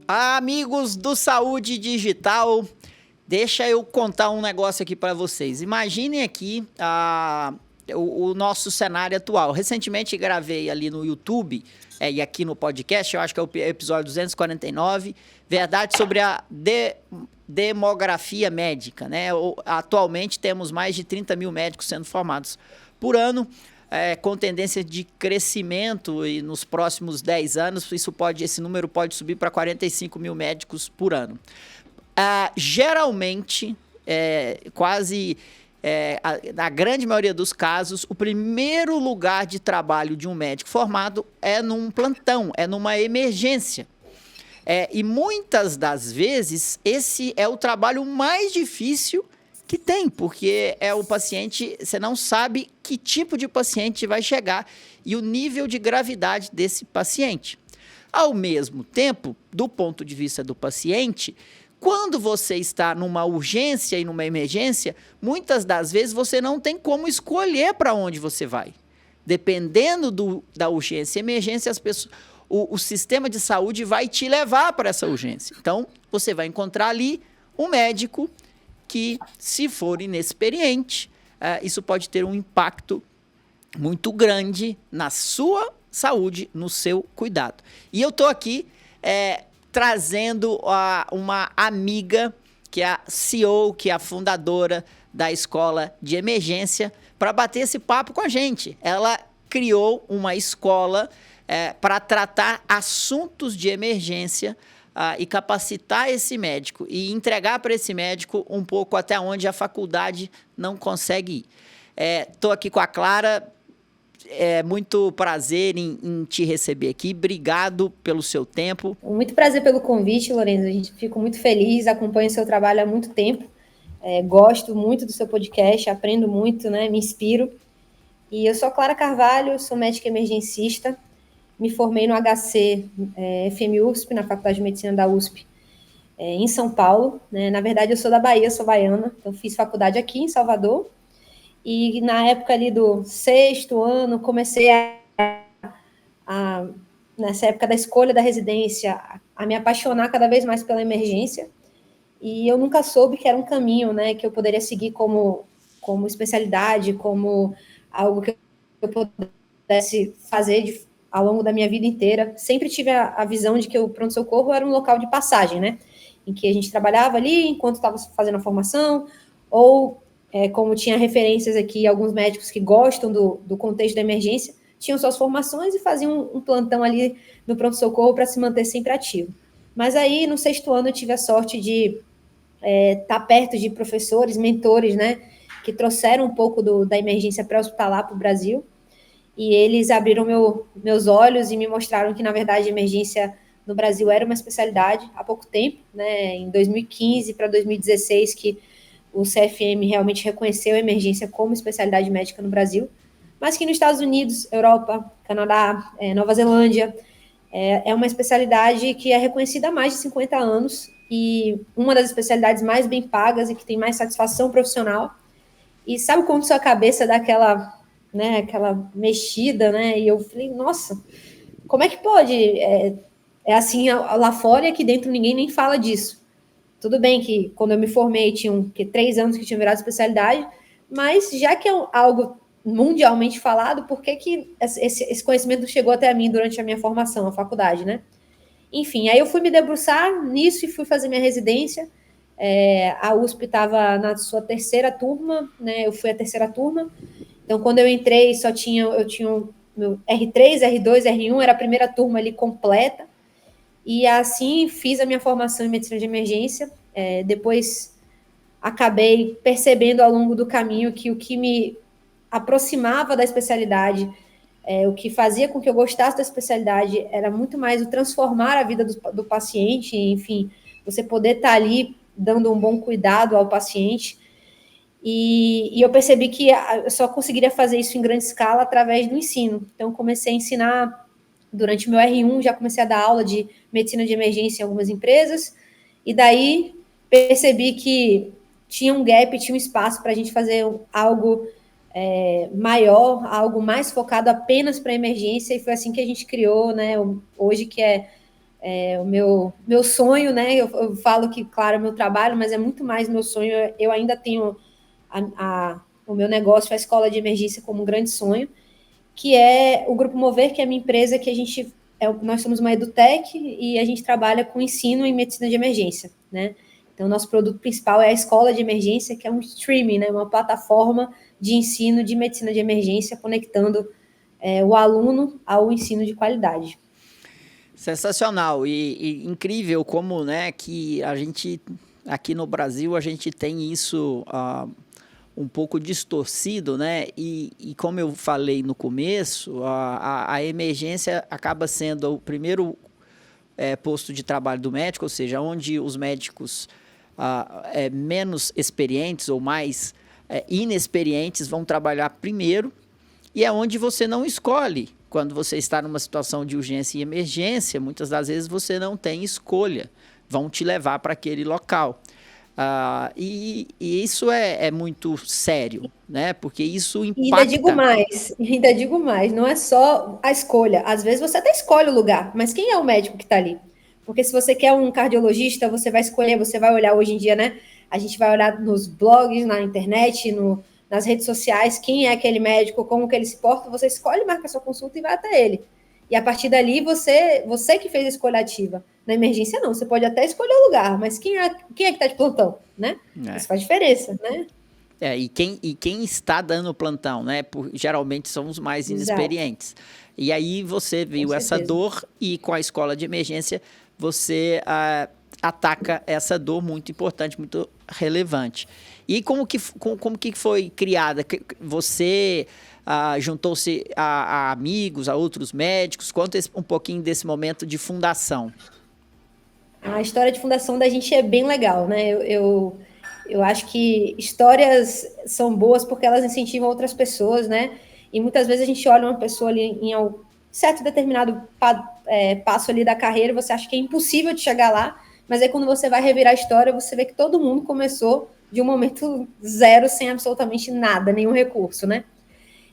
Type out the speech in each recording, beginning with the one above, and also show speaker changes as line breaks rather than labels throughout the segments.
Amigos do Saúde Digital, deixa eu contar um negócio aqui para vocês. Imaginem aqui o nosso cenário atual. Recentemente gravei ali no YouTube e aqui no podcast, eu acho que é o episódio 249, verdade sobre a demografia médica, né? Atualmente temos mais de 30 mil médicos sendo formados por ano. Com tendência de crescimento e nos próximos 10 anos, esse número pode subir para 45 mil médicos por ano. Geralmente, na grande maioria dos casos, o primeiro lugar de trabalho de um médico formado é num plantão, é numa emergência. E muitas das vezes, esse é o trabalho mais difícil que tem, porque o paciente, você não sabe que tipo de paciente vai chegar e o nível de gravidade desse paciente. Ao mesmo tempo, do ponto de vista do paciente, quando você está numa urgência e numa emergência, muitas das vezes você não tem como escolher para onde você vai. Dependendo da urgência e emergência, o sistema de saúde vai te levar para essa urgência. Então, você vai encontrar ali um médico que, se for inexperiente, isso pode ter um impacto muito grande na sua saúde, no seu cuidado. E eu estou aqui trazendo uma amiga, que é a CEO, que é a fundadora da Escola de Emergência, para bater esse papo com a gente. Ela criou uma escola para tratar assuntos de emergência e capacitar esse médico e entregar para esse médico um pouco até onde a faculdade não consegue ir. Estou aqui com a Clara, muito prazer em te receber aqui, obrigado pelo seu tempo.
Muito prazer pelo convite, Lorenzo, a gente fica muito feliz, acompanho o seu trabalho há muito tempo, gosto muito do seu podcast, aprendo muito, né, me inspiro. E eu sou Clara Carvalho, sou médica emergencista, me formei no HC FMUSP, na Faculdade de Medicina da USP, em São Paulo. Né? Na verdade, eu sou da Bahia, sou baiana, então fiz faculdade aqui em Salvador. E na época ali do 6º ano, comecei nessa época da escolha da residência, a me apaixonar cada vez mais pela emergência. E eu nunca soube que era um caminho, né, que eu poderia seguir como especialidade, como algo que eu pudesse fazer ao longo da minha vida inteira. Sempre tive a visão de que o pronto-socorro era um local de passagem, né? Em que a gente trabalhava ali enquanto estava fazendo a formação, ou, como tinha referências aqui, alguns médicos que gostam do contexto da emergência, tinham suas formações e faziam um plantão ali no pronto-socorro para se manter sempre ativo. Mas aí, no 6º ano, eu tive a sorte de estar perto de professores, mentores, né? Que trouxeram um pouco da emergência pré-hospitalar para o Brasil. E eles abriram meus olhos e me mostraram que, na verdade, a emergência no Brasil era uma especialidade há pouco tempo, né? Em 2015 para 2016, que o CFM realmente reconheceu a emergência como especialidade médica no Brasil, mas que nos Estados Unidos, Europa, Canadá, Nova Zelândia, é uma especialidade que é reconhecida há mais de 50 anos e uma das especialidades mais bem pagas e que tem mais satisfação profissional. E sabe quando sua cabeça dá aquela mexida, né? E eu falei, nossa, como é que pode? É assim lá fora e aqui dentro ninguém nem fala disso. Tudo bem que quando eu me formei tinham 3 anos que tinha virado especialidade, mas já que é algo mundialmente falado, por que esse conhecimento chegou até a mim durante a minha formação, a faculdade, né? Enfim, aí eu fui me debruçar nisso e fui fazer minha residência. A USP estava na sua 3ª turma, né? Eu fui a 3ª turma. Então, quando eu entrei, eu tinha o meu R3, R2, R1, era a primeira turma ali completa. E assim fiz a minha formação em medicina de emergência. Depois acabei percebendo ao longo do caminho que o que me aproximava da especialidade, o que fazia com que eu gostasse da especialidade era muito mais o transformar a vida do paciente, enfim, você poder estar ali dando um bom cuidado ao paciente. E eu percebi que eu só conseguiria fazer isso em grande escala através do ensino. Então, comecei a ensinar durante o meu R1, já comecei a dar aula de medicina de emergência em algumas empresas, e daí percebi que tinha um gap, tinha um espaço para a gente fazer algo maior, algo mais focado apenas para emergência, e foi assim que a gente criou, né, hoje que é o meu sonho, né? Eu falo que, claro, é meu trabalho, mas é muito mais meu sonho. Eu ainda tenho o meu negócio, a escola de emergência, como um grande sonho, que é o Grupo Mover, que é a minha empresa, que nós somos uma edutech e a gente trabalha com ensino em medicina de emergência, né? Então, nosso produto principal é a escola de emergência, que é um streaming, né? Uma plataforma de ensino de medicina de emergência, conectando o aluno ao ensino de qualidade.
Sensacional e incrível como, né, que a gente, aqui no Brasil, a gente tem isso um pouco distorcido, né? E como eu falei no começo, a emergência acaba sendo o primeiro posto de trabalho do médico, ou seja, onde os médicos menos experientes ou mais inexperientes vão trabalhar primeiro, e é onde você não escolhe. Quando você está numa situação de urgência e emergência, muitas das vezes você não tem escolha, vão te levar para aquele local. E isso é muito sério, né? Porque isso
E
impacta.
ainda digo mais, não é só a escolha. Às vezes você até escolhe o lugar, mas quem é o médico que está ali? Porque se você quer um cardiologista, você vai escolher, você vai olhar hoje em dia, né? A gente vai olhar nos blogs, na internet, nas redes sociais, quem é aquele médico, como que ele se porta, você escolhe, marca sua consulta e vai até ele. E a partir dali, você que fez a escolha ativa. Na emergência, não. Você pode até escolher o lugar, mas quem é que está de plantão, né? Isso faz diferença, né?
E quem está dando plantão, né? Geralmente são os mais inexperientes. Exato. E aí você viu essa dor e com a escola de emergência você ataca essa dor muito importante, muito relevante. E como que foi criada? Você juntou-se a amigos, a outros médicos? Conta um pouquinho desse momento de fundação.
A história de fundação da gente é bem legal, né? Eu acho que histórias são boas porque elas incentivam outras pessoas, né? E muitas vezes a gente olha uma pessoa ali em um certo determinado passo ali da carreira e você acha que é impossível de chegar lá, mas aí quando você vai revirar a história, você vê que todo mundo começou de um momento zero, sem absolutamente nada, nenhum recurso, né?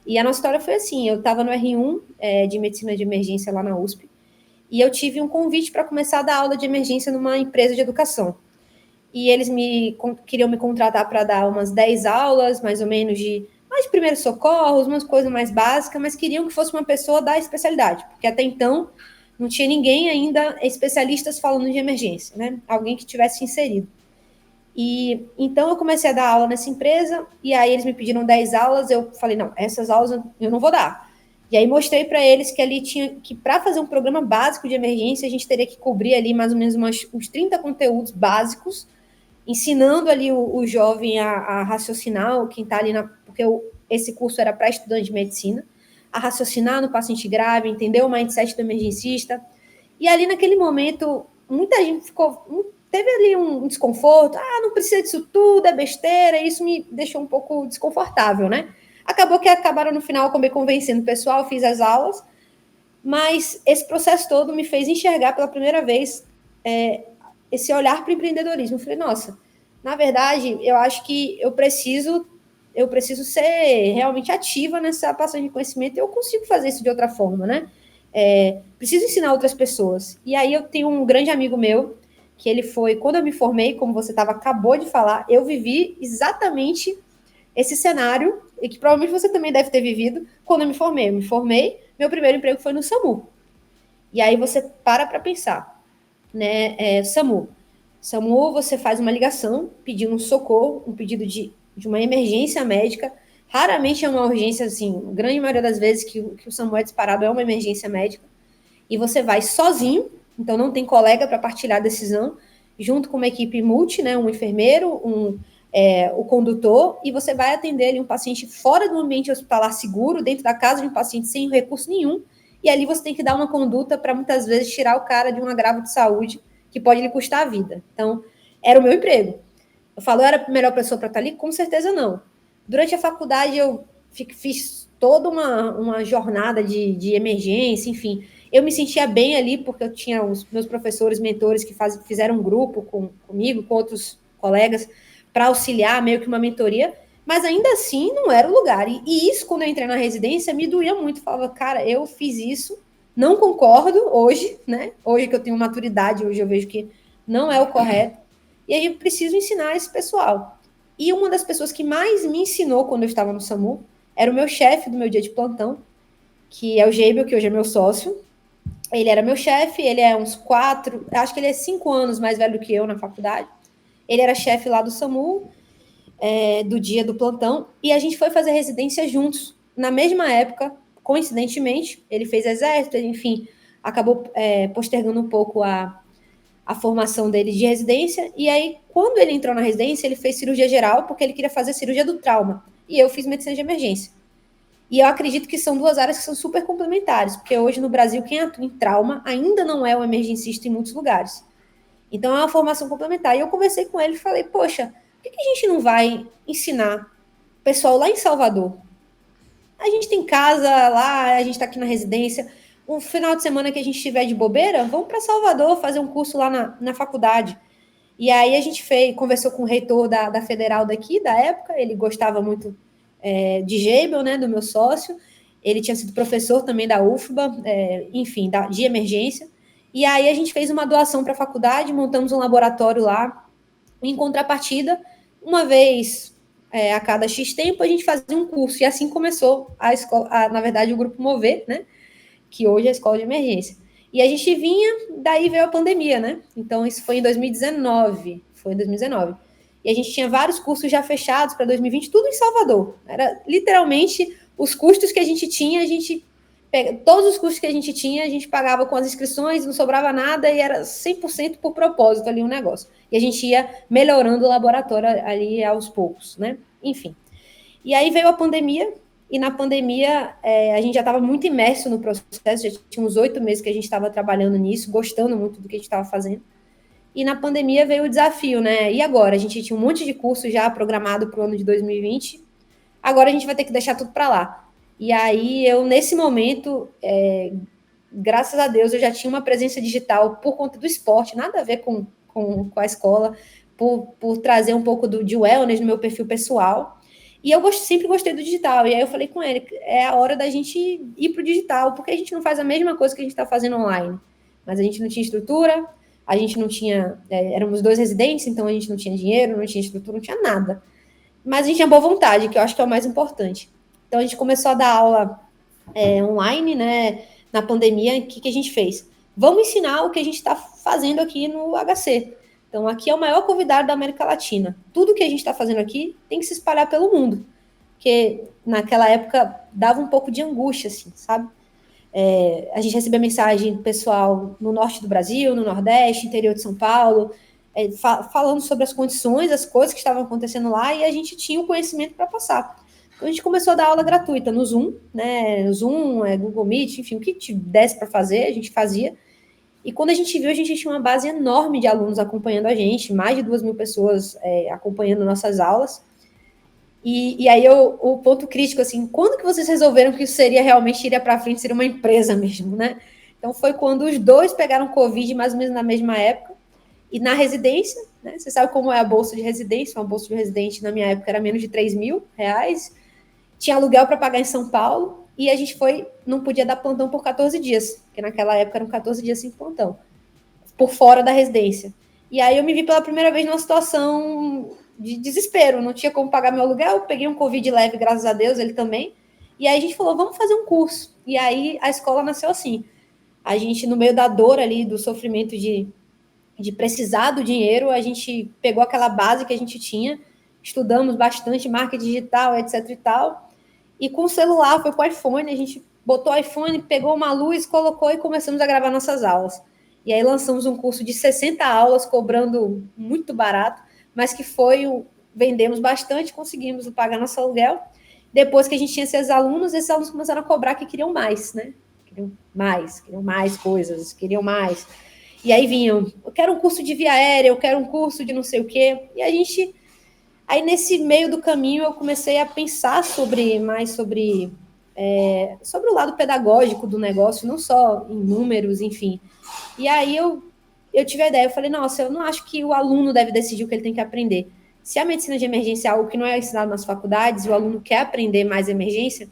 E a nossa história foi assim, eu estava no R1 de medicina de emergência lá na USP, e eu tive um convite para começar a dar aula de emergência numa empresa de educação. E eles queriam me contratar para dar umas 10 aulas, mais ou menos, de primeiros socorros, umas coisas mais básicas, mas queriam que fosse uma pessoa da especialidade, porque até então não tinha ninguém ainda especialistas falando de emergência, né? Alguém que tivesse inserido. E então eu comecei a dar aula nessa empresa, e aí eles me pediram 10 aulas, eu falei, não, essas aulas eu não vou dar. E aí mostrei para eles que ali tinha que, para fazer um programa básico de emergência, a gente teria que cobrir ali mais ou menos uns 30 conteúdos básicos, ensinando ali o jovem a raciocinar, quem está ali porque esse curso era para estudante de medicina, a raciocinar no paciente grave, entender o mindset do emergencista. E ali naquele momento, muita gente teve ali um desconforto, não precisa disso tudo, é besteira, e isso me deixou um pouco desconfortável, né? Acabaram no final me convencendo o pessoal, fiz as aulas, mas esse processo todo me fez enxergar pela primeira vez esse olhar para o empreendedorismo. Eu falei, nossa, na verdade, eu acho que eu preciso ser realmente ativa nessa passagem de conhecimento e eu consigo fazer isso de outra forma, né? Preciso ensinar outras pessoas. E aí eu tenho um grande amigo meu, que ele foi, quando eu me formei, como você acabou de falar, eu vivi exatamente esse cenário, e que provavelmente você também deve ter vivido, quando eu me formei. Eu me formei, meu primeiro emprego foi no SAMU. E aí você para pensar, né? SAMU, você faz uma ligação pedindo um socorro, um pedido de uma emergência médica. Raramente é uma urgência, assim, a grande maioria das vezes que o SAMU é disparado é uma emergência médica. E você vai sozinho, então não tem colega para partilhar a decisão, junto com uma equipe multi, né, um enfermeiro, o condutor, e você vai atender ali um paciente fora do ambiente hospitalar seguro, dentro da casa de um paciente sem recurso nenhum, e ali você tem que dar uma conduta para muitas vezes tirar o cara de um agravo de saúde que pode lhe custar a vida. Então, era o meu emprego. Eu falo, eu era a melhor pessoa para estar ali? Com certeza não. Durante a faculdade, eu fiz toda uma jornada de emergência, enfim. Eu me sentia bem ali, porque eu tinha os meus professores, mentores, que fizeram um grupo comigo, com outros colegas, para auxiliar, meio que uma mentoria, mas ainda assim não era o lugar. E isso, quando eu entrei na residência, me doía muito. Eu falava, cara, eu fiz isso Não concordo hoje, né? Hoje que eu tenho maturidade, hoje eu vejo que não é o correto. E aí eu preciso ensinar esse pessoal. E uma das pessoas que mais me ensinou quando eu estava no SAMU era o meu chefe do meu dia de plantão, que é o Geibel, que hoje é meu sócio. Ele era meu chefe, ele é uns 4, acho que ele é 5 anos mais velho do que eu na faculdade. Ele era chefe lá do SAMU, do dia do plantão, e a gente foi fazer residência juntos. Na mesma época, coincidentemente, ele fez exército, enfim, acabou postergando um pouco a formação dele de residência, e aí, quando ele entrou na residência, ele fez cirurgia geral, porque ele queria fazer cirurgia do trauma, e eu fiz medicina de emergência. E eu acredito que são duas áreas que são super complementares, porque hoje no Brasil, quem atua em trauma ainda não é o emergencista em muitos lugares. Então, é uma formação complementar. E eu conversei com ele e falei, poxa, por que a gente não vai ensinar o pessoal lá em Salvador? A gente tem casa lá, a gente está aqui na residência. Um final de semana que a gente estiver de bobeira, vamos para Salvador fazer um curso lá na faculdade. E aí a gente conversou com o reitor da federal daqui, da época, ele gostava muito de Geibel, né, do meu sócio, ele tinha sido professor também da UFBA, enfim, de emergência, e aí a gente fez uma doação para a faculdade, montamos um laboratório lá, em contrapartida, uma vez a cada X tempo, a gente fazia um curso, e assim começou a escola, na verdade, o Grupo Mover, né, que hoje é a escola de emergência. E a gente vinha, daí veio a pandemia, né? Então, isso foi em 2019. Foi em 2019. E a gente tinha vários cursos já fechados para 2020, tudo em Salvador. Era literalmente os custos que a gente tinha, todos os custos que a gente tinha, a gente pagava com as inscrições, não sobrava nada e era 100% por propósito ali um negócio. E a gente ia melhorando o laboratório ali aos poucos, né? Enfim. E aí veio a pandemia, e na pandemia a gente já estava muito imerso no processo, já tinha uns 8 meses que a gente estava trabalhando nisso, gostando muito do que a gente estava fazendo. E na pandemia veio o desafio, né? E agora? A gente tinha um monte de curso já programado para o ano de 2020, agora a gente vai ter que deixar tudo para lá. E aí eu, nesse momento, graças a Deus, eu já tinha uma presença digital por conta do esporte, nada a ver com a escola, por trazer um pouco de wellness no meu perfil pessoal. E eu sempre gostei do digital. E aí eu falei com ele, é a hora da gente ir para o digital, porque a gente não faz a mesma coisa que a gente está fazendo online. Mas a gente não tinha estrutura, a gente não tinha... éramos 2 residentes, então a gente não tinha dinheiro, não tinha estrutura, não tinha nada. Mas a gente tinha boa vontade, que eu acho que é o mais importante. Então a gente começou a dar aula online, né? Na pandemia, o que a gente fez? Vamos ensinar o que a gente está fazendo aqui no HC. Então, aqui é o maior convidado da América Latina. Tudo que a gente está fazendo aqui tem que se espalhar pelo mundo. Porque naquela época dava um pouco de angústia, assim, sabe? A gente recebia mensagem do pessoal no norte do Brasil, no Nordeste, interior de São Paulo, falando sobre as condições, as coisas que estavam acontecendo lá, e a gente tinha o conhecimento para passar. Então, a gente começou a dar aula gratuita no Zoom, né? No Zoom, Google Meet, enfim, o que desse para fazer, a gente fazia. E quando a gente viu, a gente tinha uma base enorme de alunos acompanhando a gente, mais de 2.000 pessoas acompanhando nossas aulas. E aí o ponto crítico, assim, quando que vocês resolveram que isso seria realmente iria para frente, seria uma empresa mesmo, né? Então foi quando os 2 pegaram Covid mais ou menos na mesma época, e na residência, né? Você sabe como é a bolsa de residência, uma bolsa de residente na minha época era menos de R$3.000, tinha aluguel para pagar em São Paulo, e a gente não podia dar plantão por 14 dias, porque naquela época eram 14 dias sem plantão, por fora da residência. E aí eu me vi pela primeira vez numa situação de desespero, não tinha como pagar meu aluguel, peguei um Covid leve, graças a Deus, ele também, e aí a gente falou, vamos fazer um curso. E aí a escola nasceu assim, a gente, no meio da dor ali, do sofrimento de precisar do dinheiro, a gente pegou aquela base que a gente tinha, estudamos bastante marketing digital, etc e tal, e com o celular, foi com o iPhone, a gente botou o iPhone, pegou uma luz, colocou e começamos a gravar nossas aulas. E aí lançamos um curso de 60 aulas, cobrando muito barato, mas que vendemos bastante, conseguimos pagar nosso aluguel. Depois que a gente tinha esses alunos começaram a cobrar que queriam mais, né? Queriam mais coisas, queriam mais. E aí vinham, eu quero um curso de via aérea, eu quero um curso de não sei o quê. E aí nesse meio do caminho eu comecei a pensar sobre o lado pedagógico do negócio, não só em números, enfim. E aí eu tive a ideia, eu falei, nossa, eu não acho que o aluno deve decidir o que ele tem que aprender. Se a medicina de emergência é algo que não é ensinado nas faculdades, e o aluno quer aprender mais emergência,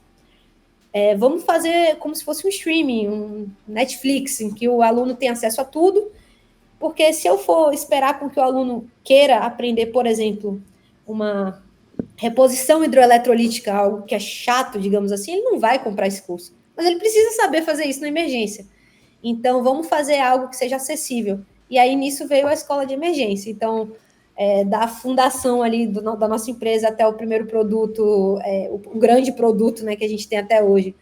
vamos fazer como se fosse um streaming, um Netflix, em que o aluno tem acesso a tudo, porque se eu for esperar com que o aluno queira aprender, por exemplo, uma reposição hidroeletrolítica, algo que é chato, digamos assim, ele não vai comprar esse curso. Mas ele precisa saber fazer isso na emergência. Então, vamos fazer algo que seja acessível. E aí, nisso veio a escola de emergência. Então, da fundação ali da nossa empresa até o primeiro produto, o grande produto, né, que a gente tem até hoje,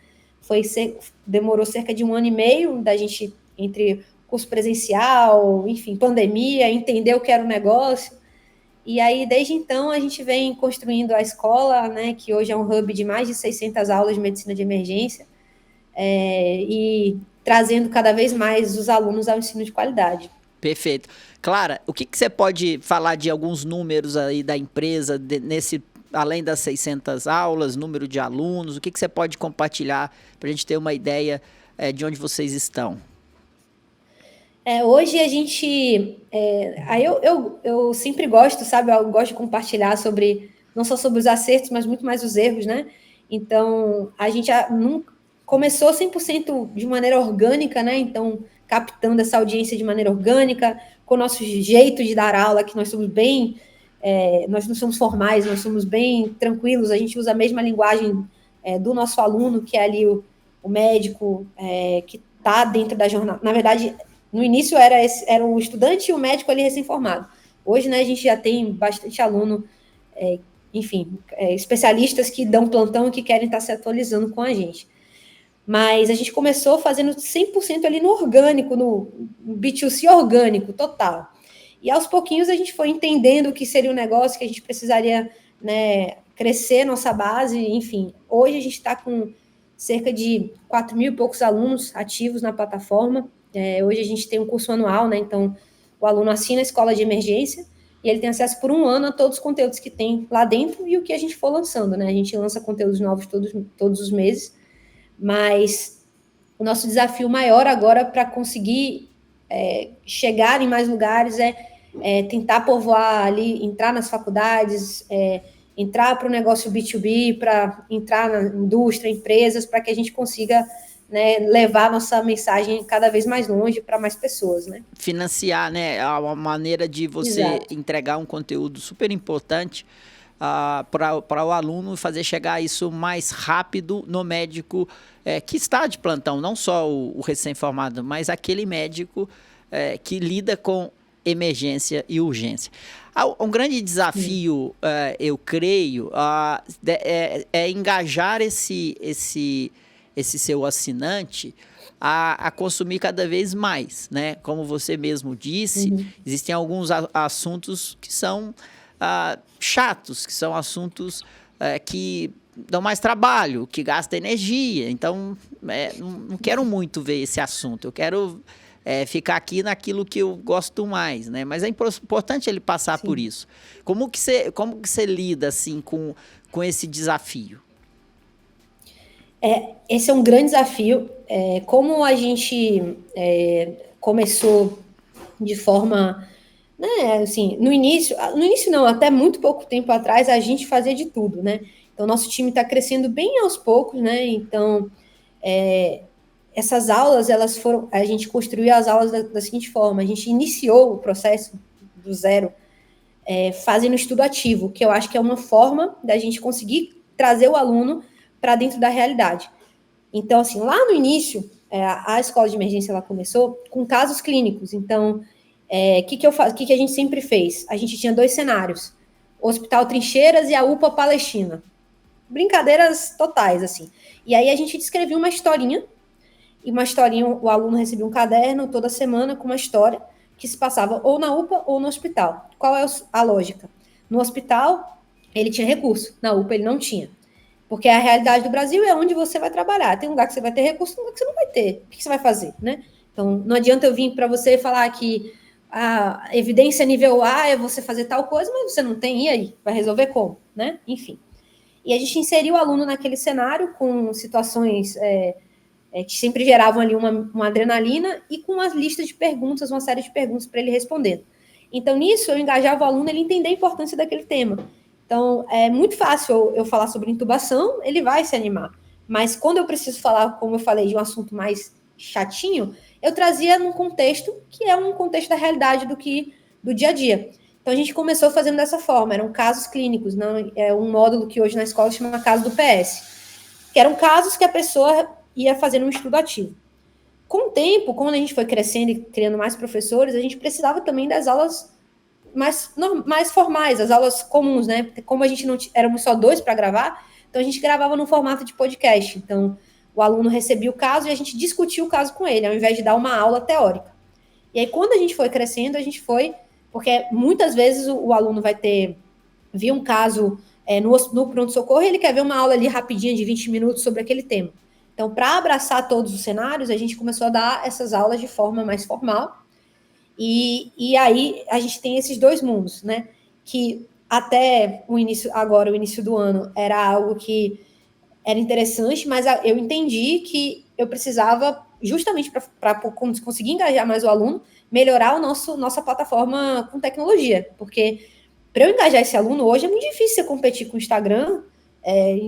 demorou cerca de 1 ano e meio da gente, entre curso presencial, enfim, pandemia, entender o que era o negócio. E aí, desde então, a gente vem construindo a escola, né, que hoje é um hub de mais de 600 aulas de medicina de emergência, e trazendo cada vez mais os alunos ao ensino de qualidade.
Perfeito. Clara, o que você pode falar de alguns números aí da empresa, além das 600 aulas, número de alunos, o que você pode compartilhar para a gente ter uma ideia de onde vocês estão?
Hoje a gente. Aí eu sempre gosto, sabe? Eu gosto de compartilhar não só sobre os acertos, mas muito mais os erros, né? Então, a gente começou 100% de maneira orgânica, né? Então, captando essa audiência de maneira orgânica, com o nosso jeito de dar aula, que nós somos bem. Nós não somos formais, nós somos bem tranquilos, a gente usa a mesma linguagem do nosso aluno, que é ali o médico, que está dentro da jornada. Na verdade, no início era o estudante e o médico ali recém-formado. Hoje, né, a gente já tem bastante aluno, enfim, especialistas que dão plantão e que querem estar se atualizando com a gente. Mas a gente começou fazendo 100% ali no orgânico, no B2C orgânico, total. E aos pouquinhos a gente foi entendendo o que seria um negócio, que a gente precisaria, né, crescer nossa base, enfim. Hoje a gente está com cerca de 4.000 e poucos alunos ativos na plataforma. Hoje a gente tem um curso anual, né? Então o aluno assina a escola de emergência e ele tem acesso por 1 ano a todos os conteúdos que tem lá dentro e o que a gente for lançando, né? A gente lança conteúdos novos todos os meses, mas o nosso desafio maior agora para conseguir chegar em mais lugares é tentar povoar ali, entrar nas faculdades, entrar para o negócio B2B, para entrar na indústria, empresas, para que a gente consiga, né, levar nossa mensagem cada vez mais longe para mais pessoas, né?
Financiar, né? É uma maneira de você
Exato.
entregar um conteúdo super importante para o aluno e fazer chegar isso mais rápido no médico que está de plantão, não só o recém-formado, mas aquele médico que lida com emergência e urgência. Um grande desafio, eu creio, é engajar esse seu assinante a consumir cada vez mais, né? Como você mesmo disse, existem alguns assuntos que são chatos, que são assuntos que dão mais trabalho, que gastam energia. Então, não quero muito ver esse assunto. Eu quero ficar aqui naquilo que eu gosto mais, né? Mas é importante ele passar
Sim.
por isso. Como que você lida assim com esse desafio?
Esse é um grande desafio. Como a gente começou de forma, né, assim, no início não, até muito pouco tempo atrás, a gente fazia de tudo, né? Então, nosso time está crescendo bem aos poucos, né? Então, essas aulas, a gente construiu as aulas da seguinte forma: a gente iniciou o processo do zero, fazendo estudo ativo, que eu acho que é uma forma da gente conseguir trazer o aluno para dentro da realidade. Então, assim, lá no início, a escola de emergência ela começou com casos clínicos. Então, que a gente sempre fez? A gente tinha 2 cenários: o Hospital Trincheiras e a UPA Palestina. Brincadeiras totais, assim. E aí a gente descrevia uma historinha, o aluno recebia um caderno toda semana com uma história que se passava ou na UPA ou no hospital. Qual é a lógica? No hospital, ele tinha recurso, na UPA ele não tinha. Porque a realidade do Brasil é onde você vai trabalhar. Tem um lugar que você vai ter recurso, tem um lugar que você não vai ter. O que você vai fazer, né? Então, não adianta eu vir para você falar que a evidência nível A é você fazer tal coisa, mas você não tem, e aí? Vai resolver como, né? Enfim. E a gente inseriu o aluno naquele cenário com situações que sempre geravam ali uma adrenalina e com uma lista de perguntas, uma série de perguntas para ele responder. Então, nisso, eu engajava o aluno ele entender a importância daquele tema. Então, é muito fácil eu falar sobre intubação, ele vai se animar. mas quando eu preciso falar, como eu falei, de um assunto mais chatinho, eu trazia num contexto que é um contexto da realidade do dia a dia. Então a gente começou fazendo dessa forma, eram casos clínicos, não é um módulo que hoje na escola chama caso do PS, que eram casos que a pessoa ia fazendo um estudo ativo. Com o tempo, quando a gente foi crescendo e criando mais professores, a gente precisava também das aulas mais formais, as aulas comuns, né? Como a gente não éramos só 2 para gravar, então a gente gravava no formato de podcast. Então, o aluno recebia o caso e a gente discutia o caso com ele, ao invés de dar uma aula teórica. E aí, quando a gente foi crescendo, a gente foi... Porque muitas vezes o aluno vai vir um caso no pronto-socorro e ele quer ver uma aula ali rapidinha de 20 minutos sobre aquele tema. Então, para abraçar todos os cenários, a gente começou a dar essas aulas de forma mais formal. E aí a gente tem esses dois mundos, né? Que até o início do ano, era algo que era interessante, mas eu entendi que eu precisava, justamente para conseguir engajar mais o aluno, melhorar nossa plataforma com tecnologia. Porque para eu engajar esse aluno hoje é muito difícil você competir com o Instagram,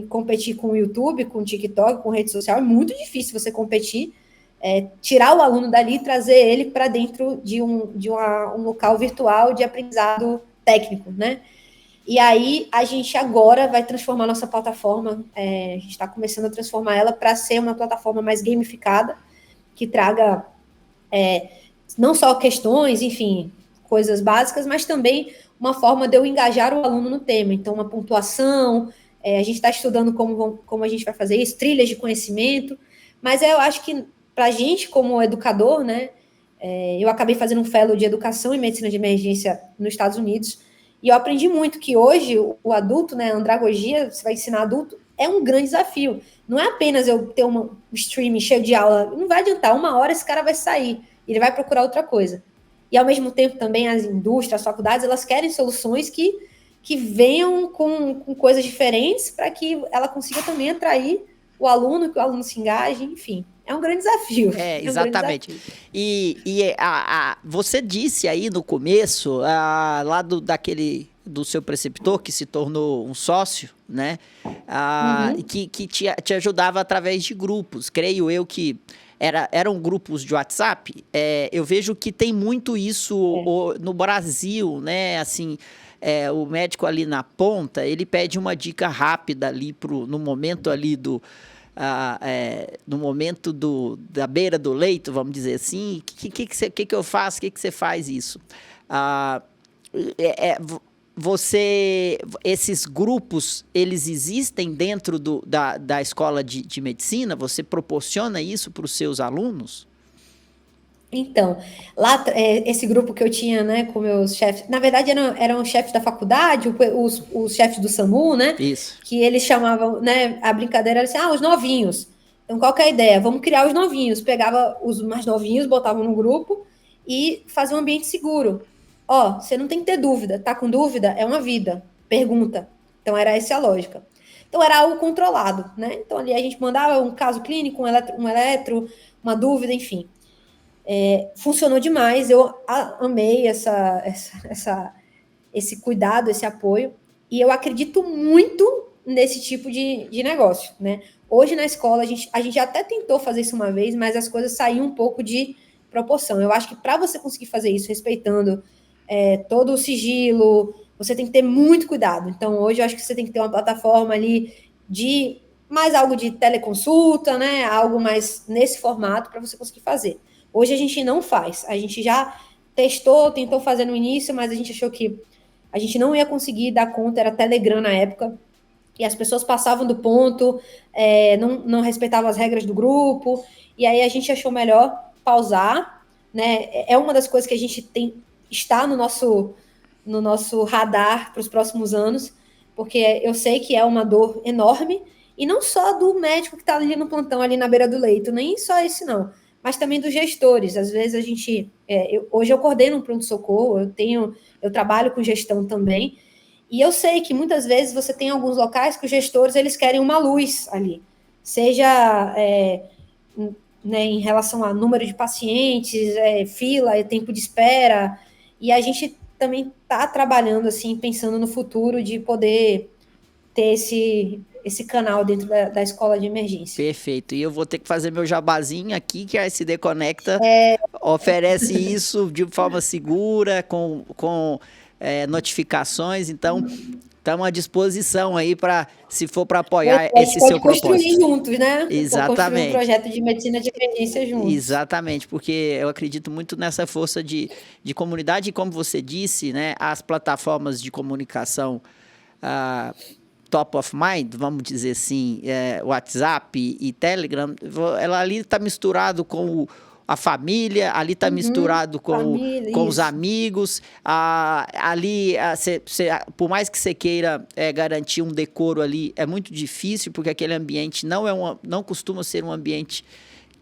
competir com o YouTube, com o TikTok, com rede social, é muito difícil você competir, tirar o aluno dali e trazer ele para dentro de um local virtual de aprendizado técnico, né? E aí a gente agora vai transformar nossa plataforma, a gente está começando a transformar ela para ser uma plataforma mais gamificada, que traga não só questões, enfim, coisas básicas, mas também uma forma de eu engajar o aluno no tema. Então, uma pontuação, a gente está estudando como a gente vai fazer isso, trilhas de conhecimento, mas eu acho que para a gente, como educador, né, eu acabei fazendo um fellow de educação e medicina de emergência nos Estados Unidos, e eu aprendi muito que hoje o adulto, né, andragogia, você vai ensinar adulto, é um grande desafio. Não é apenas eu ter um streaming cheio de aula, não vai adiantar, 1 hora esse cara vai sair, ele vai procurar outra coisa. E, ao mesmo tempo, também as indústrias, as faculdades, elas querem soluções que venham com coisas diferentes para que ela consiga também atrair o aluno, que o aluno se engaje, enfim. É um grande desafio.
Exatamente. Você disse aí no começo, lá do seu preceptor, que se tornou um sócio, né? Que te ajudava através de grupos. Creio eu que eram grupos de WhatsApp. Eu vejo que tem muito isso no Brasil, né? Assim, o médico ali na ponta, ele pede uma dica rápida ali no momento ali no momento da beira do leito, vamos dizer assim. O que eu faço? O que você faz isso? Esses grupos, eles existem dentro da escola de medicina? Você proporciona isso para os seus alunos?
Então, lá, esse grupo que eu tinha, né, com meus chefes, na verdade eram chefes da faculdade, os chefes do SAMU, né?
Isso.
Que eles chamavam, né, a brincadeira era assim, os novinhos. Então, qual que é a ideia? Vamos criar os novinhos. Pegava os mais novinhos, botavam no grupo e fazia um ambiente seguro. Você não tem que ter dúvida. Tá com dúvida? É uma vida. Pergunta. Então, era essa a lógica. Então, era algo controlado, né? Então, ali a gente mandava um caso clínico, um eletro, uma dúvida, enfim. Funcionou demais, eu amei esse cuidado, esse apoio, e eu acredito muito nesse tipo de negócio, né? Hoje na escola, a gente até tentou fazer isso uma vez, mas as coisas saíam um pouco de proporção. Eu acho que para você conseguir fazer isso, respeitando todo o sigilo, você tem que ter muito cuidado. Então, hoje eu acho que você tem que ter uma plataforma ali de mais algo de teleconsulta, né? Algo mais nesse formato para você conseguir fazer. Hoje a gente não faz. A gente já tentou fazer no início, mas a gente achou que a gente não ia conseguir dar conta, era Telegram na época, e as pessoas passavam do ponto, não respeitavam as regras do grupo, e aí a gente achou melhor pausar, né? É uma das coisas que a gente está no nosso radar para os próximos anos, porque eu sei que é uma dor enorme, e não só do médico que está ali no plantão, ali na beira do leito, nem só esse não, mas também dos gestores. Às vezes a gente... hoje eu coordeno um pronto-socorro, eu trabalho com gestão também, e eu sei que muitas vezes você tem alguns locais que os gestores eles querem uma luz ali, seja né, em relação a número de pacientes, fila, tempo de espera, e a gente também está trabalhando, assim, pensando no futuro de poder ter esse canal dentro da escola de emergência.
Perfeito. E eu vou ter que fazer meu jabazinho aqui, que a SD Conecta oferece isso de forma segura, com notificações. Então, estamos à disposição aí para, se for para apoiar esse seu propósito.
Pode construir juntos, né?
Exatamente.
Construir um projeto de medicina de emergência juntos.
Exatamente, porque eu acredito muito nessa força de comunidade e, como você disse, né, as plataformas de comunicação top of mind, vamos dizer assim, WhatsApp e Telegram, ela ali está misturado com a família, ali está misturado com os amigos, ali, por mais que você queira garantir um decoro ali, é muito difícil, porque aquele ambiente não costuma ser um ambiente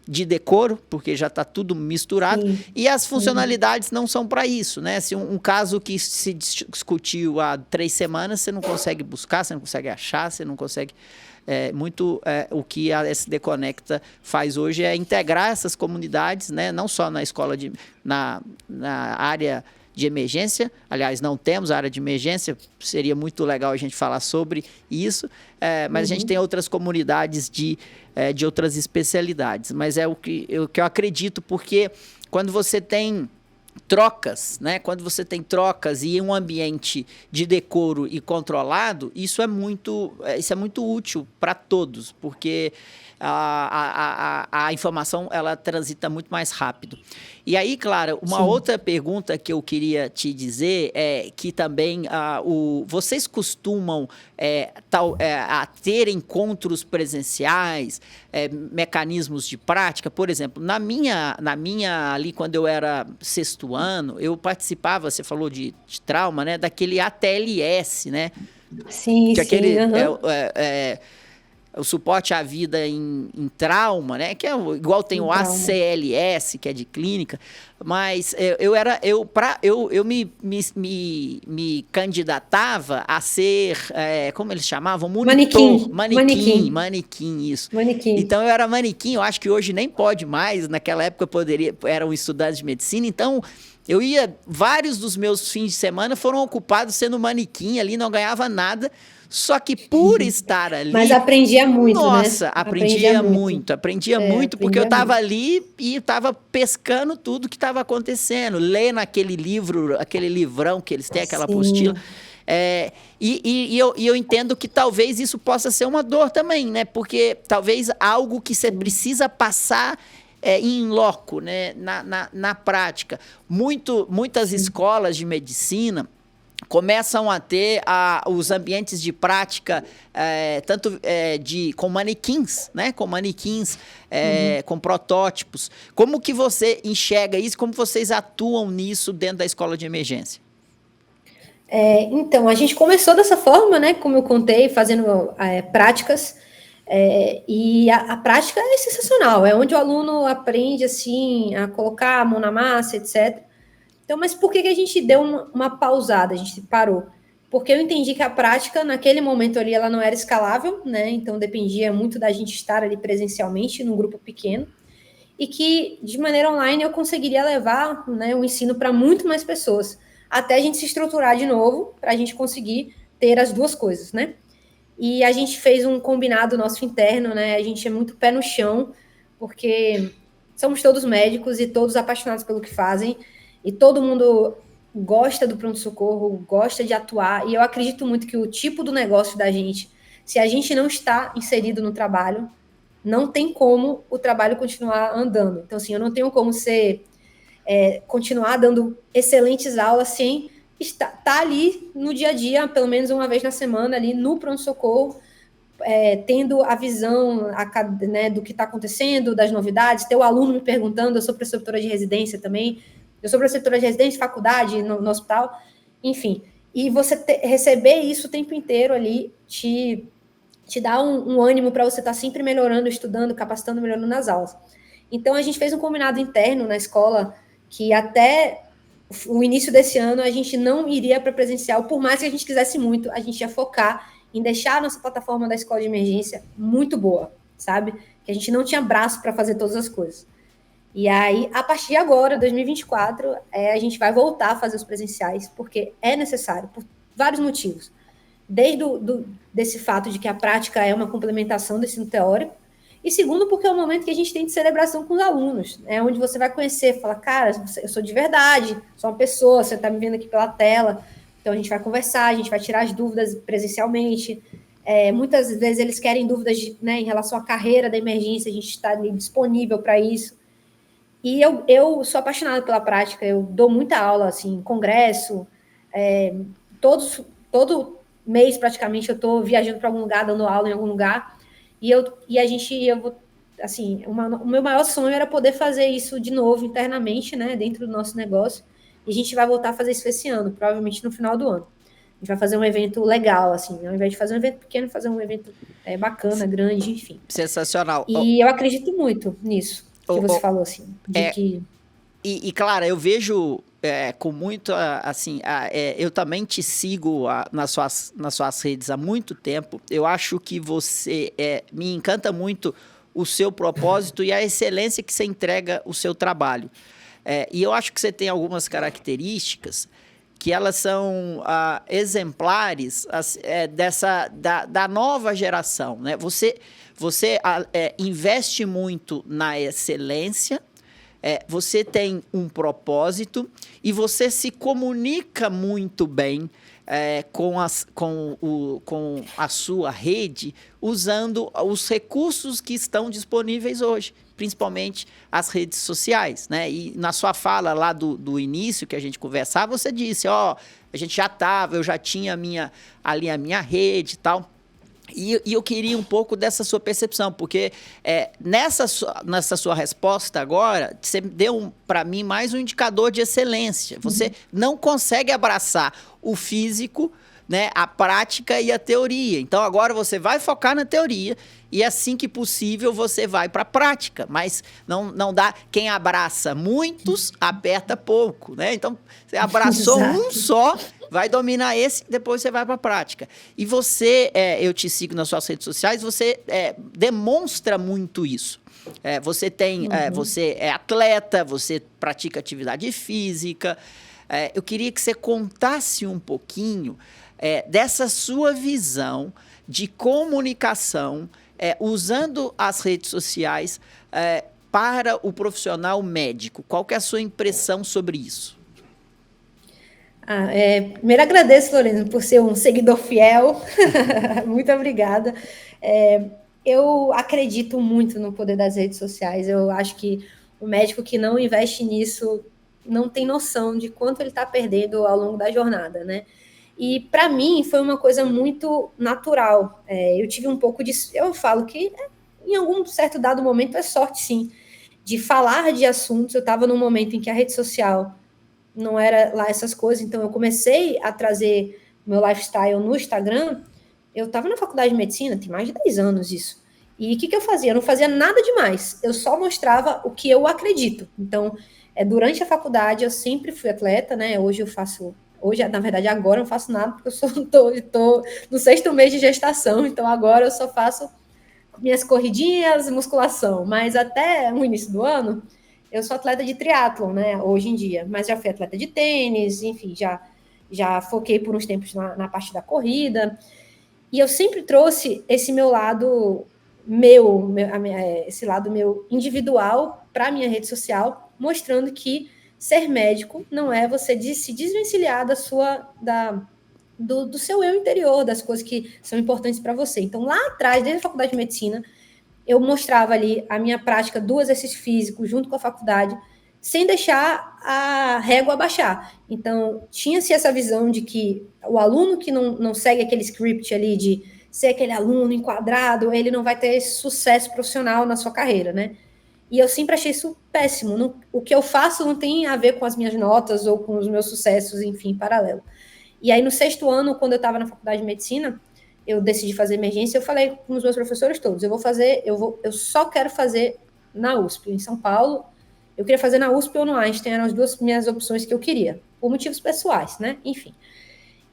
de decoro, porque já está tudo misturado, e as funcionalidades não são para isso, né? Se um caso que se discutiu há 3 semanas, você não consegue buscar, você não consegue achar, você não consegue... o que a SD Conecta faz hoje é integrar essas comunidades, né? Não só na escola, na área de emergência, aliás, não temos área de emergência, seria muito legal a gente falar sobre isso, mas a gente tem outras comunidades de outras especialidades, mas é o que eu acredito, porque quando você tem trocas, né? Quando você tem trocas e um ambiente de decoro e controlado, isso é muito útil para todos, porque a informação ela transita muito mais rápido. E aí, Clara, uma outra pergunta que eu queria te dizer é que também vocês costumam ter encontros presenciais, mecanismos de prática, por exemplo, na minha ali quando eu era 6º ano, eu participava, você falou de trauma, né, daquele ATLS, né?
Sim,
que aquele
sim.
O suporte à vida em trauma, né? Que é igual tem o ACLS, que é de clínica, mas eu me candidatava a ser, como eles chamavam? Monitor. Manequim, isso.
Manequim.
Então eu era manequim, eu acho que hoje nem pode mais, naquela época eram estudantes de medicina, então vários dos meus fins de semana foram ocupados sendo manequim ali, não ganhava nada. Só que por estar ali...
Mas aprendia muito,
nossa,
né?
aprendia muito, porque eu estava ali e estava pescando tudo que estava acontecendo, lendo aquele livrão que eles têm, aquela apostila. E eu entendo que talvez isso possa ser uma dor também, né? Porque talvez algo que você precisa passar em loco, né? na prática. Muitas escolas de medicina começam a ter os ambientes de prática com manequins, né? Com protótipos. Como que você enxerga isso? Como vocês atuam nisso dentro da escola de emergência?
Então, a gente começou dessa forma, né? Como eu contei, fazendo práticas. E a prática é sensacional. É onde o aluno aprende assim a colocar a mão na massa, etc. Então, mas por que a gente deu uma pausada? A gente parou. Porque eu entendi que a prática, naquele momento ali, ela não era escalável, né? Então, dependia muito da gente estar ali presencialmente, num grupo pequeno. E que, de maneira online, eu conseguiria levar, né, o ensino para muito mais pessoas. Até a gente se estruturar de novo, para a gente conseguir ter as duas coisas, né? E a gente fez um combinado nosso interno, né? A gente é muito pé no chão, porque somos todos médicos e todos apaixonados pelo que fazem. E todo mundo gosta do pronto-socorro, gosta de atuar, e eu acredito muito que o tipo do negócio da gente, se a gente não está inserido no trabalho, não tem como o trabalho continuar andando. Então, assim, eu não tenho como continuar dando excelentes aulas sem estar ali no dia a dia, pelo menos uma vez na semana, ali no pronto-socorro, tendo a visão né, do que está acontecendo, das novidades, ter o aluno me perguntando, eu sou preceptora de residência também, eu sou preceptora de residência, faculdade, no hospital, enfim. E você receber isso o tempo inteiro ali te dá um ânimo para você estar sempre melhorando, estudando, capacitando, melhorando nas aulas. Então, a gente fez um combinado interno na escola que até o início desse ano a gente não iria para presencial, por mais que a gente quisesse muito, a gente ia focar em deixar a nossa plataforma da escola de emergência muito boa, sabe? Que a gente não tinha braço para fazer todas as coisas. E aí, a partir de agora, 2024, a gente vai voltar a fazer os presenciais, porque é necessário, por vários motivos. Desde desse fato de que a prática é uma complementação do ensino teórico. E segundo, porque é o momento que a gente tem de celebração com os alunos, é onde você vai conhecer, fala, cara, eu sou de verdade, sou uma pessoa, você está me vendo aqui pela tela, então a gente vai conversar, a gente vai tirar as dúvidas presencialmente. Muitas vezes eles querem dúvidas em relação à carreira da emergência, a gente está disponível para isso. E eu sou apaixonada pela prática, eu dou muita aula, assim, em congresso, todo mês praticamente eu estou viajando para algum lugar, dando aula em algum lugar, o meu maior sonho era poder fazer isso de novo internamente, né, dentro do nosso negócio, e a gente vai voltar a fazer isso esse ano, provavelmente no final do ano. A gente vai fazer um evento legal, assim, ao invés de fazer um evento pequeno, fazer um evento bacana, grande, enfim.
Sensacional.
E eu acredito muito nisso que você falou, assim, de que...
E, Clara, eu vejo com muito, assim, eu também te sigo nas suas redes há muito tempo. Eu acho que você me encanta muito o seu propósito e a excelência que você entrega o seu trabalho. E eu acho que você tem algumas características que elas são exemplares da nova geração, né? Você investe muito na excelência, você tem um propósito e você se comunica muito bem com a sua rede usando os recursos que estão disponíveis hoje, principalmente as redes sociais, né? E na sua fala lá do início que a gente conversava, você disse, a gente eu já tinha a minha rede e tal. E eu queria um pouco dessa sua percepção, porque nessa sua resposta agora, você deu para mim mais um indicador de excelência. Você não consegue abraçar o físico, né, a prática e a teoria. Então, agora você vai focar na teoria e, assim que possível, você vai para a prática. Mas não dá... Quem abraça muitos, aperta pouco, né? Então, você abraçou um só, vai dominar esse, depois você vai para a prática. E você, eu te sigo nas suas redes sociais, você demonstra muito isso. Você você é atleta, você pratica atividade física. Eu queria que você contasse um pouquinho dessa sua visão de comunicação usando as redes sociais para o médico. Qual que é a sua impressão sobre isso?
Primeiro agradeço, Lorena, por ser um seguidor fiel. Muito obrigada. Eu acredito muito no poder das redes sociais. Eu acho que o médico que não investe nisso não tem noção de quanto ele está perdendo ao longo da jornada, né? E, para mim, foi uma coisa muito natural. Eu tive um pouco de... Eu falo que, em algum certo dado momento, é sorte, sim, de falar de assuntos. Eu estava num momento em que a rede social não era lá essas coisas, então eu comecei a trazer meu lifestyle no Instagram. Eu estava na faculdade de medicina, tem mais de 10 anos isso. E o que eu fazia? Eu não fazia nada demais. Eu só mostrava o que eu acredito. Então, durante a faculdade, eu sempre fui atleta, né? Hoje, na verdade, agora eu não faço nada, porque eu estou no 6º mês de gestação, então agora eu só faço minhas corridinhas, musculação. Mas até o início do ano, eu sou atleta de triatlon, né? Hoje em dia. Mas já fui atleta de tênis, enfim, já foquei por uns tempos na parte da corrida. E eu sempre trouxe esse meu lado esse lado meu individual para a minha rede social, mostrando que ser médico não é você se desvencilhar do seu eu interior, das coisas que são importantes para você. Então, lá atrás, desde a faculdade de medicina, eu mostrava ali a minha prática do exercício físico junto com a faculdade, sem deixar a régua baixar. Então, tinha-se essa visão de que o aluno que não segue aquele script ali de ser aquele aluno enquadrado, ele não vai ter sucesso profissional na sua carreira, né? E eu sempre achei isso péssimo. O que eu faço não tem a ver com as minhas notas ou com os meus sucessos, enfim, paralelo. E aí, no 6º ano, quando eu estava na faculdade de medicina, eu decidi fazer emergência. Eu falei com os meus professores todos, eu só quero fazer na USP, em São Paulo. Eu queria fazer na USP ou no Einstein, eram as duas minhas opções que eu queria, por motivos pessoais, né? Enfim.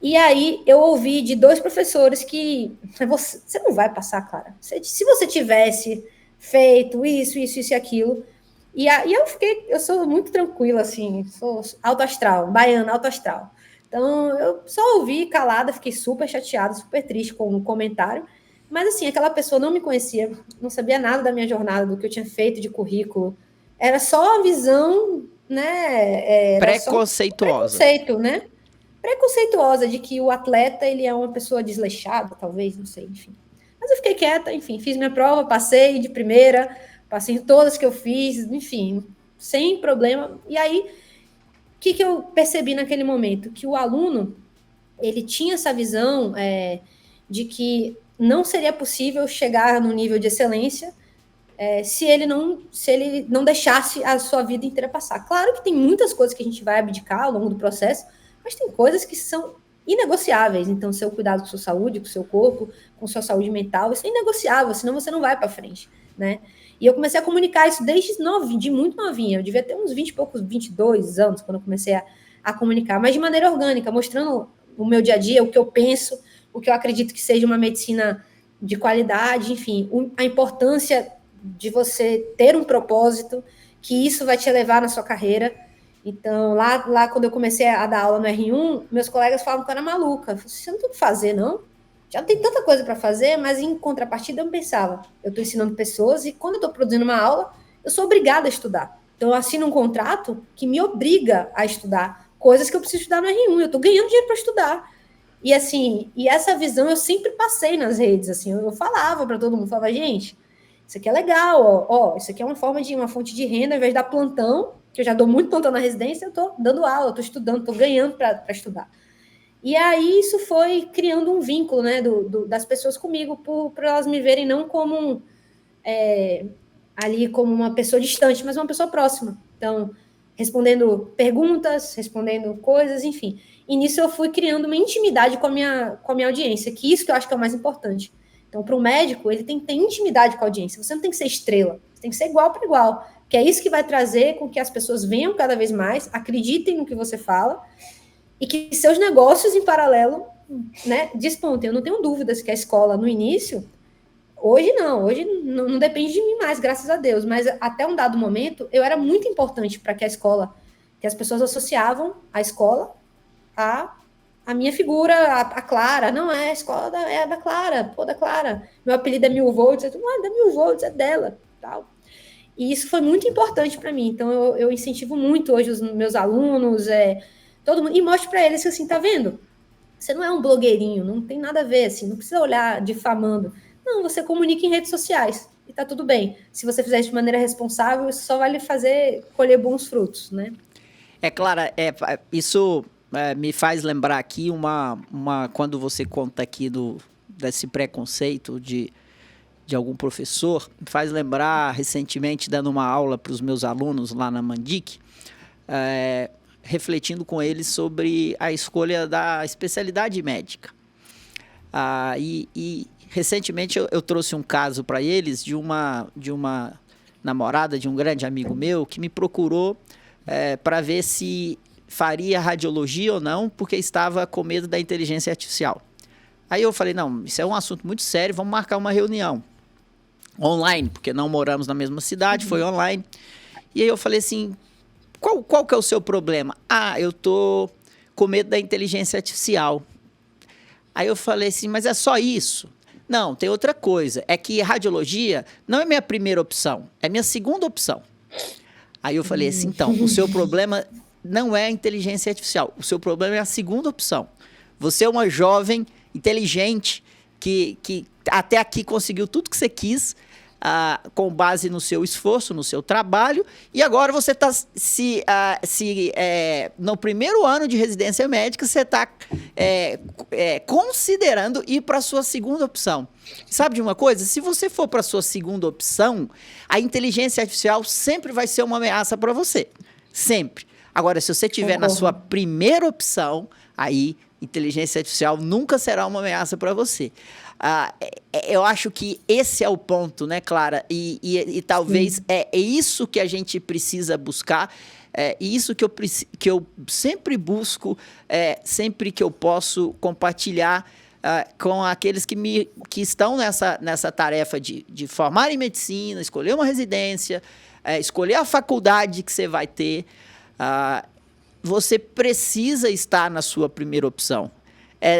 E aí eu ouvi de 2 professores que você não vai passar, Clara. Se você tivesse feito isso e aquilo. E aí eu sou muito tranquila, assim, sou alto astral, baiana, alto astral. Então, eu só ouvi calada, fiquei super chateada, super triste com o comentário. Mas, assim, aquela pessoa não me conhecia, não sabia nada da minha jornada, do que eu tinha feito de currículo. Era só a visão, né? Era só um
Preconceituosa.
preconceito, né? Preconceituosa de que o atleta, ele é uma pessoa desleixada, talvez, não sei, enfim. Mas eu fiquei quieta, enfim, fiz minha prova, passei de primeira, passei em todas que eu fiz, enfim, sem problema. E aí, o que eu percebi naquele momento? Que o aluno, ele tinha essa visão de que não seria possível chegar no nível de excelência se ele não deixasse a sua vida inteira passar. Claro que tem muitas coisas que a gente vai abdicar ao longo do processo, mas tem coisas que são inegociáveis. Então, seu cuidado com sua saúde, com seu corpo, com sua saúde mental, isso é inegociável, senão você não vai para frente, né? E eu comecei a comunicar isso desde novinho, de muito novinha. Eu devia ter uns 20 e poucos, 22 anos, quando eu comecei a comunicar, mas de maneira orgânica, mostrando o meu dia a dia, o que eu penso, o que eu acredito que seja uma medicina de qualidade, enfim, a importância de você ter um propósito, que isso vai te levar na sua carreira. Então, lá quando eu comecei a dar aula no R1, meus colegas falavam que eu era maluca. Eu falei, você não tem o que fazer, não? Já tem tanta coisa para fazer, mas em contrapartida eu pensava, eu estou ensinando pessoas e quando eu estou produzindo uma aula, eu sou obrigada a estudar. Então, eu assino um contrato que me obriga a estudar coisas que eu preciso estudar no R1. Eu estou ganhando dinheiro para estudar. E assim, e essa visão eu sempre passei nas redes, assim, eu falava para todo mundo, falava, gente, isso aqui é legal, ó, isso aqui é uma fonte de renda, ao invés de dar plantão, que eu já dou muito plantão na residência, eu estou dando aula, estou estudando, estou ganhando para estudar. E aí isso foi criando um vínculo, né, das pessoas comigo, por elas me verem não como ali como uma pessoa distante, mas uma pessoa próxima. Então, respondendo perguntas, respondendo coisas, enfim. E nisso eu fui criando uma intimidade com a minha audiência, que isso que eu acho que é o mais importante. Então, para o médico, ele tem que ter intimidade com a audiência. Você não tem que ser estrela, você tem que ser igual para igual, que é isso que vai trazer com que as pessoas venham cada vez mais, acreditem no que você fala, e que seus negócios em paralelo, né, despontem. Eu não tenho dúvidas que a escola, no início, hoje não depende de mim mais, graças a Deus, mas até um dado momento, eu era muito importante para que a escola, que as pessoas associavam a escola a minha figura, a Clara, não é a escola é da Clara, pô, da Clara, meu apelido é 1000 volts, não é da 1000 volts, é dela, tal. E isso foi muito importante para mim, então eu incentivo muito hoje os meus alunos, todo mundo, e mostro para eles que assim, tá vendo? Você não é um blogueirinho, não tem nada a ver, assim, não precisa olhar difamando. Não, você comunica em redes sociais e tá tudo bem. Se você fizer isso de maneira responsável, isso só vai lhe fazer colher bons frutos, né?
Clara, isso me faz lembrar aqui quando você conta aqui desse preconceito de algum professor, me faz lembrar recentemente dando uma aula para os meus alunos lá na Mandic, refletindo com eles sobre a escolha da especialidade médica. E recentemente eu trouxe um caso para eles de uma namorada de um grande amigo meu que me procurou para ver se faria radiologia ou não, porque estava com medo da inteligência artificial. Aí eu falei, não, isso é um assunto muito sério, vamos marcar uma reunião online, porque não moramos na mesma cidade, foi online. E aí eu falei assim, qual que é o seu problema? Eu tô com medo da inteligência artificial. Aí eu falei assim, mas é só isso? Não, tem outra coisa, é que radiologia não é minha primeira opção, é minha segunda opção. Aí eu falei assim, então, o seu problema não é a inteligência artificial, o seu problema é a segunda opção. Você é uma jovem inteligente que até aqui conseguiu tudo que você quis, com base no seu esforço, no seu trabalho, e agora você está no primeiro ano de residência médica, você está considerando ir para a sua segunda opção. Sabe de uma coisa? Se você for para a sua segunda opção, a inteligência artificial sempre vai ser uma ameaça para você. Sempre. Agora, se você estiver na sua primeira opção, aí inteligência artificial nunca será uma ameaça para você. Eu acho que esse é o ponto, né, Clara? E talvez é isso que a gente precisa buscar, e isso que eu sempre busco, sempre que eu posso compartilhar com aqueles que estão nessa tarefa de formar em medicina, escolher uma residência, escolher a faculdade que você vai ter. você precisa estar na sua primeira opção.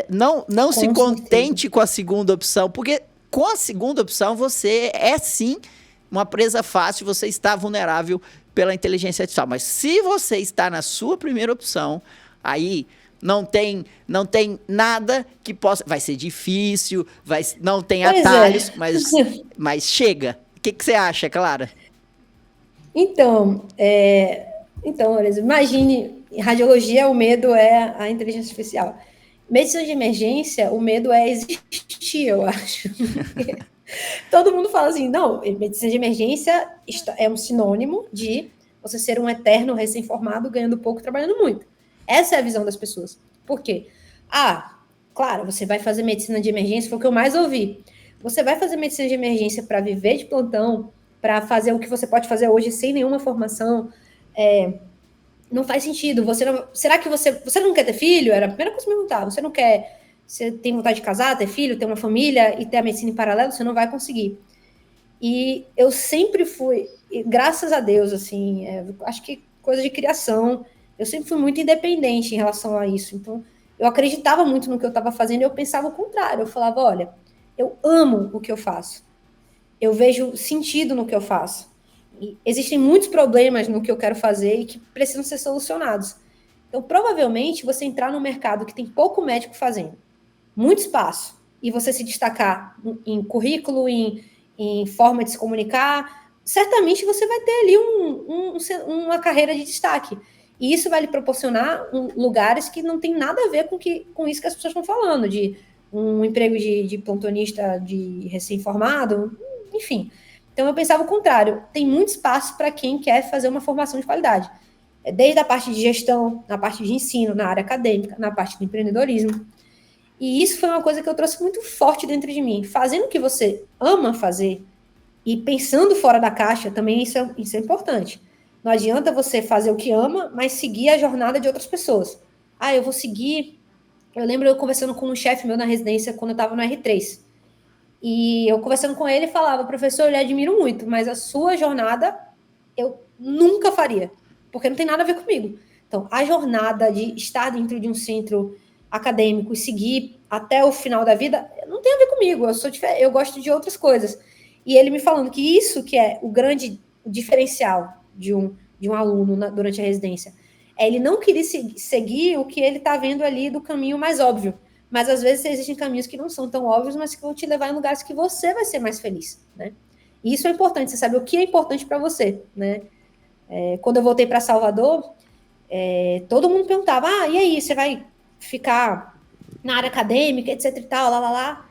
Não se
Com
contente
certeza.
com a segunda opção, porque com a segunda opção você é sim uma presa fácil, você está vulnerável pela inteligência artificial. Mas se você está na sua primeira opção, aí não tem nada que possa. Vai ser difícil, não tem
Pois
atalhos,
é.
mas chega. O que você acha, Clara?
Então, Lorenzo, imagine, em radiologia o medo é a inteligência artificial. Medicina de emergência, o medo é existir, eu acho. Todo mundo fala assim, não, medicina de emergência é um sinônimo de você ser um eterno recém-formado, ganhando pouco, trabalhando muito. Essa é a visão das pessoas. Por quê? Claro, você vai fazer medicina de emergência, foi o que eu mais ouvi. Você vai fazer medicina de emergência para viver de plantão, para fazer o que você pode fazer hoje sem nenhuma formação. Não faz sentido. Será que você não quer ter filho? Era a primeira coisa que eu me perguntava. Você não quer. Você tem vontade de casar, ter filho, ter uma família e ter a medicina em paralelo? Você não vai conseguir. E eu sempre fui, graças a Deus, assim, acho que coisa de criação, eu sempre fui muito independente em relação a isso. Então, eu acreditava muito no que eu estava fazendo e eu pensava o contrário. Eu falava, olha, eu amo o que eu faço. Eu vejo sentido no que eu faço. E existem muitos problemas no que eu quero fazer e que precisam ser solucionados. Então, provavelmente, você entrar num mercado que tem pouco médico fazendo, muito espaço, e você se destacar em currículo, em forma de se comunicar, certamente você vai ter ali uma carreira de destaque. E isso vai lhe proporcionar lugares que não tem nada a ver com isso que as pessoas estão falando, de um emprego de plantonista de recém-formado, enfim. Então eu pensava o contrário, tem muito espaço para quem quer fazer uma formação de qualidade. Desde a parte de gestão, na parte de ensino, na área acadêmica, na parte do empreendedorismo. E isso foi uma coisa que eu trouxe muito forte dentro de mim. Fazendo o que você ama fazer e pensando fora da caixa, também isso é importante. Não adianta você fazer o que ama, mas seguir a jornada de outras pessoas. Eu vou seguir. Eu lembro eu conversando com um chefe meu na residência quando eu estava no R3. E eu conversando com ele falava, professor, eu lhe admiro muito, mas a sua jornada eu nunca faria, porque não tem nada a ver comigo. Então, a jornada de estar dentro de um centro acadêmico e seguir até o final da vida não tem a ver comigo. Eu gosto de outras coisas. E ele me falando que isso que é o grande diferencial de um aluno durante a residência é ele não querer seguir o que ele está vendo ali do caminho mais óbvio. Mas às vezes existem caminhos que não são tão óbvios, mas que vão te levar em lugares que você vai ser mais feliz, né? E isso é importante, você sabe o que é importante para você, né? Quando eu voltei para Salvador, todo mundo perguntava, e aí, você vai ficar na área acadêmica, etc e tal, lá.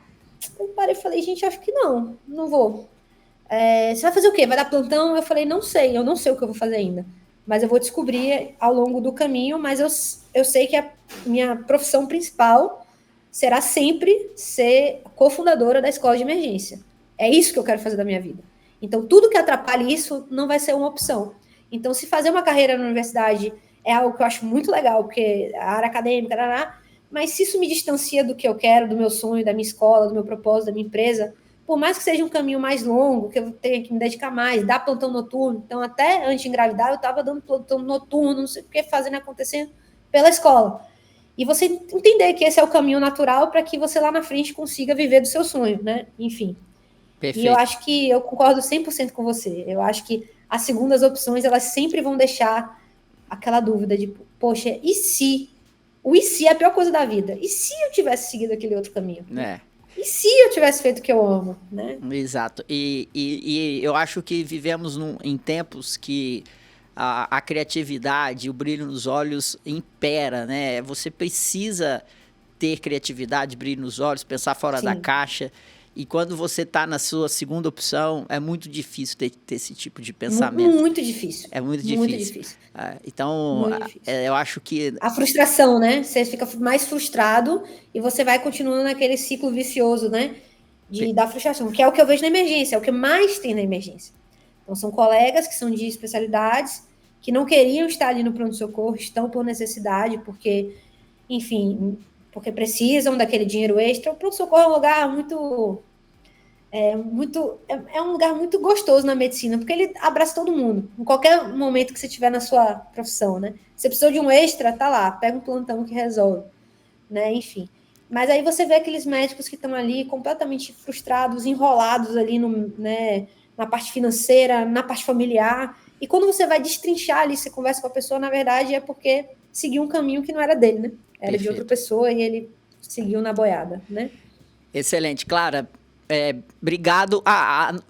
Eu parei e falei, gente, acho que não vou. Você vai fazer o quê? Vai dar plantão? Eu falei, não sei, eu não sei o que eu vou fazer ainda. Mas eu vou descobrir ao longo do caminho, mas eu sei que a minha profissão principal será sempre ser cofundadora da escola de emergência. É isso que eu quero fazer da minha vida. Então, tudo que atrapalhe isso não vai ser uma opção. Então, se fazer uma carreira na universidade é algo que eu acho muito legal, porque a área acadêmica, mas se isso me distancia do que eu quero, do meu sonho, da minha escola, do meu propósito, da minha empresa, por mais que seja um caminho mais longo, que eu tenha que me dedicar mais, dar plantão noturno. Então, até antes de engravidar, eu estava dando plantão noturno, não sei o que, fazendo acontecendo pela escola. E você entender que esse é o caminho natural para que você lá na frente consiga viver do seu sonho, né? Enfim.
Perfeito.
E eu acho que eu concordo 100% com você. Eu acho que as segundas opções, elas sempre vão deixar aquela dúvida de, poxa, e se? O e se é a pior coisa da vida. E se eu tivesse seguido aquele outro caminho? E se eu tivesse feito o que eu amo, né?
Exato. E eu acho que vivemos em tempos que a criatividade, o brilho nos olhos impera, né? Você precisa ter criatividade, brilho nos olhos, pensar fora da caixa. E quando você está na sua segunda opção, é muito difícil ter esse tipo de pensamento.
Muito difícil.
É muito difícil.
Muito difícil.
Então,
muito difícil.
Eu acho que...
A frustração, né? Você fica mais frustrado e você vai continuando naquele ciclo vicioso, né? Da frustração, que é o que eu vejo na emergência, é o que mais tem na emergência. Então, são colegas que são de especialidades, que não queriam estar ali no pronto-socorro, estão por necessidade, porque, enfim, porque precisam daquele dinheiro extra. O pronto-socorro é um lugar muito É um lugar muito gostoso na medicina, porque ele abraça todo mundo, em qualquer momento que você tiver na sua profissão, né? Você precisou de um extra, tá lá, pega um plantão que resolve, né? Enfim. Mas aí você vê aqueles médicos que estão ali completamente frustrados, enrolados ali né, na parte financeira, na parte familiar. E quando você vai destrinchar ali, você conversa com a pessoa, na verdade é porque seguiu um caminho que não era dele, né? Era
Perfeito.
de outra pessoa e ele seguiu na boiada, né?
Excelente, Clara. Obrigado.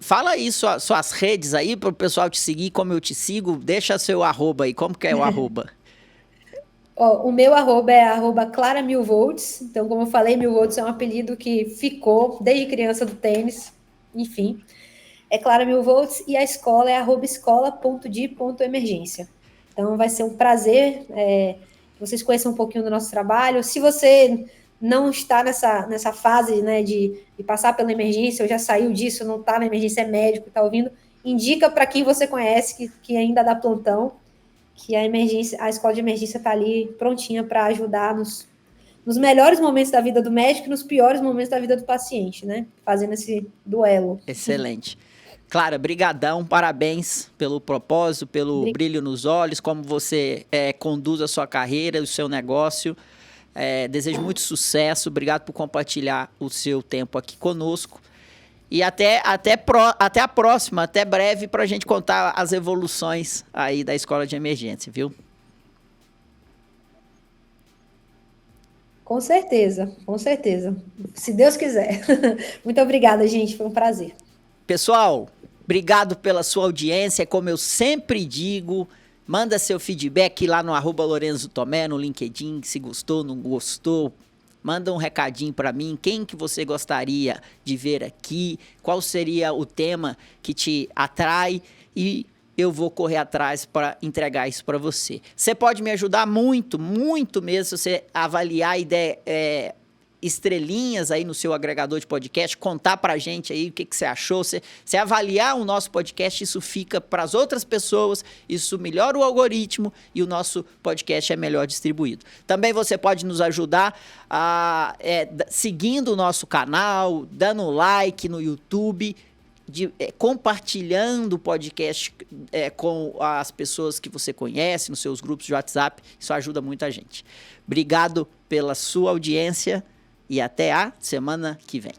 Fala aí suas redes aí para o pessoal te seguir, como eu te sigo. Deixa seu arroba aí. Como que é o arroba?
O meu arroba é @Clara1000volts. Então, como eu falei, 1000volts é um apelido que ficou desde criança do tênis. Enfim, é Clara1000volts e a escola é @escola.de.emergência. Então, vai ser um prazer que vocês conheçam um pouquinho do nosso trabalho. Se você não está nessa fase, né, de passar pela emergência, ou já saiu disso, não está na emergência, é médico, está ouvindo, indica para quem você conhece que ainda dá plantão, que a escola de emergência está ali prontinha para ajudar nos melhores momentos da vida do médico e nos piores momentos da vida do paciente, né? Fazendo esse duelo.
Excelente. Clara, brigadão, parabéns pelo propósito, pelo brilho nos olhos, como você conduz a sua carreira, o seu negócio. Desejo muito sucesso, obrigado por compartilhar o seu tempo aqui conosco. E até a próxima, até breve, para a gente contar as evoluções aí da Escola de Emergência, viu?
Com certeza, com certeza. Se Deus quiser. Muito obrigada, gente, foi um prazer.
Pessoal, obrigado pela sua audiência, como eu sempre digo, manda seu feedback lá no @LorenzoTomé, no LinkedIn, se gostou, não gostou. Manda um recadinho para mim, quem que você gostaria de ver aqui, qual seria o tema que te atrai e eu vou correr atrás para entregar isso para você. Você pode me ajudar muito, muito mesmo, se você avaliar estrelinhas aí no seu agregador de podcast, contar pra gente aí o que você achou, você avaliar o nosso podcast, isso fica para as outras pessoas, isso melhora o algoritmo e o nosso podcast é melhor distribuído. Também você pode nos ajudar seguindo o nosso canal, dando like no YouTube, compartilhando o podcast com as pessoas que você conhece, nos seus grupos de WhatsApp, isso ajuda muita gente. Obrigado pela sua audiência e até a semana que vem.